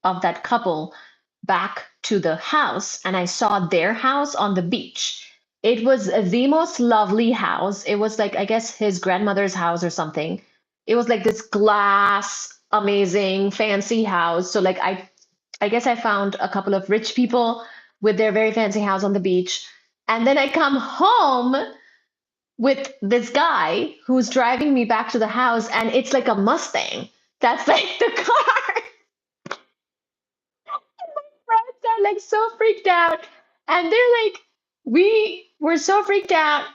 of that couple back to the house, and I saw their house on the beach. It was the most lovely house. It was like, I guess, his grandmother's house or something. It was like this glass, amazing, fancy house. So like I guess I found a couple of rich people with their very fancy house on the beach. And then I come home with this guy who's driving me back to the house, and it's like a Mustang. That's like the car. Friends are like so freaked out. And they're like, we were so freaked out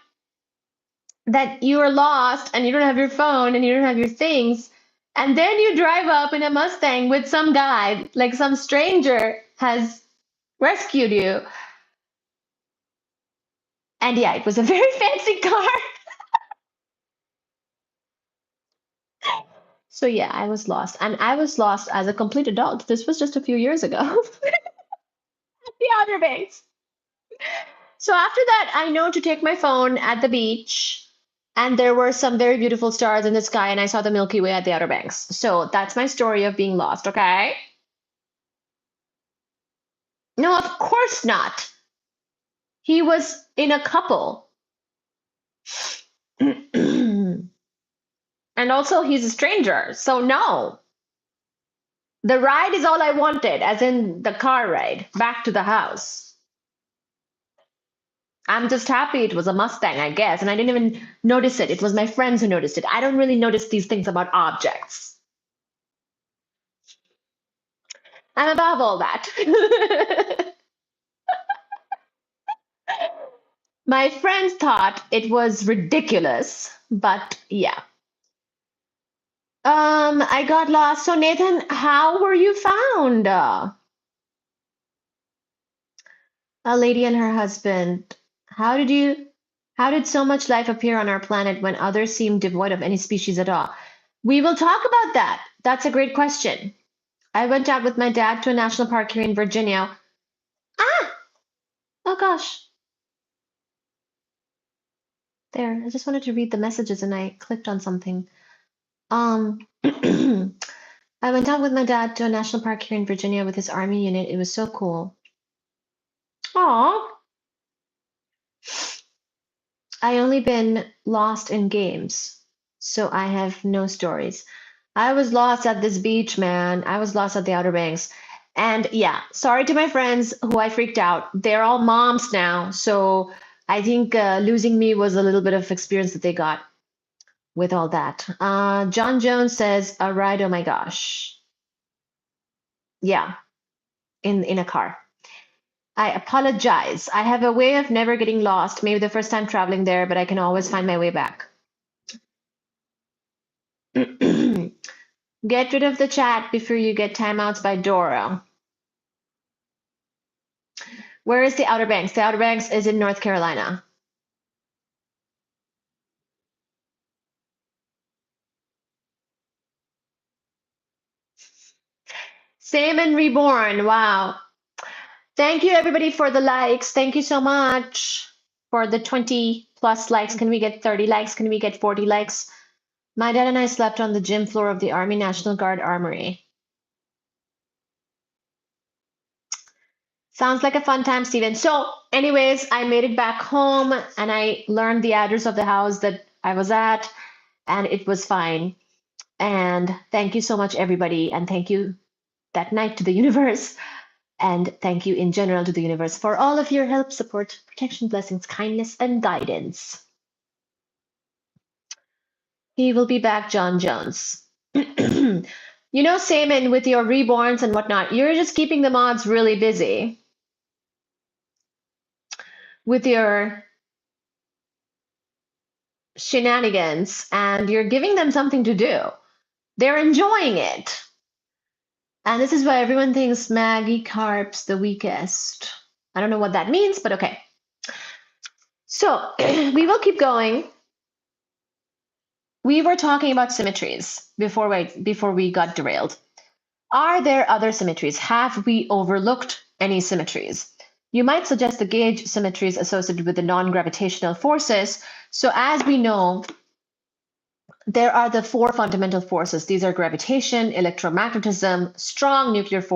that you are lost and you don't have your phone and you don't have your things. And then you drive up in a Mustang with some guy, like some stranger has rescued you. And yeah, it was a very fancy car. So yeah, I was lost. And I was lost as a complete adult. This was just a few years ago. The Outer Banks. So after that, I know to take my phone at the beach, and there were some very beautiful stars in the sky, and I saw the Milky Way at the Outer Banks. So that's my story of being lost, okay? No, of course not. He was in a couple. And also, he's a stranger. So, no. The ride is all I wanted, as in the car ride back to the house. I'm just happy it was a Mustang, I guess. And I didn't even notice it. It was my friends who noticed it. I don't really notice these things about objects. I'm above all that. My friends thought it was ridiculous, but yeah. I got lost. So Nathan, how were you found? A lady and her husband. How did so much life appear on our planet when others seem devoid of any species at all? We will talk about that. That's a great question. I went out with my dad to a national park here in Virginia. Ah! Oh gosh. There. I just wanted to read the messages and I clicked on something. I went out with my dad to a national park here in Virginia with his army unit. It was so cool. Aw. I only been lost in games, so I have no stories. I was lost at this beach, man. I was lost at the Outer Banks. And yeah, sorry to my friends who I freaked out. They're all moms now, so I think losing me was a little bit of experience that they got with all that. John Jones says, a ride, oh my gosh. Yeah, in a car. I apologize. I have a way of never getting lost. Maybe the first time traveling there, but I can always find my way back. Get rid of the chat before you get timeouts by Dora. Where is the Outer Banks? The Outer Banks is in North Carolina. Salmon Reborn. Wow. Thank you, everybody, for the likes. Thank you so much for the 20 plus likes. Can we get 30 likes? Can we get 40 likes? My dad and I slept on the gym floor of the Army National Guard Armory. Sounds like a fun time, Steven. So anyways, I made it back home and I learned the address of the house that I was at, and it was fine. And thank you so much, everybody. And thank you that night to the universe. And thank you in general to the universe for all of your help, support, protection, blessings, kindness, and guidance. He will be back, John Jones. You know, Saman, with your reborns and whatnot, you're just keeping the mods really busy with your shenanigans, and you're giving them something to do. They're enjoying it. And this is why everyone thinks Maggie Carp's the weakest. I don't know what that means, but okay. So we will keep going. We were talking about symmetries before we got derailed. Are there other symmetries? Have we overlooked any symmetries? You might suggest the gauge symmetries associated with the non-gravitational forces. So as we know, there are the four fundamental forces. These are gravitation, electromagnetism, strong nuclear force,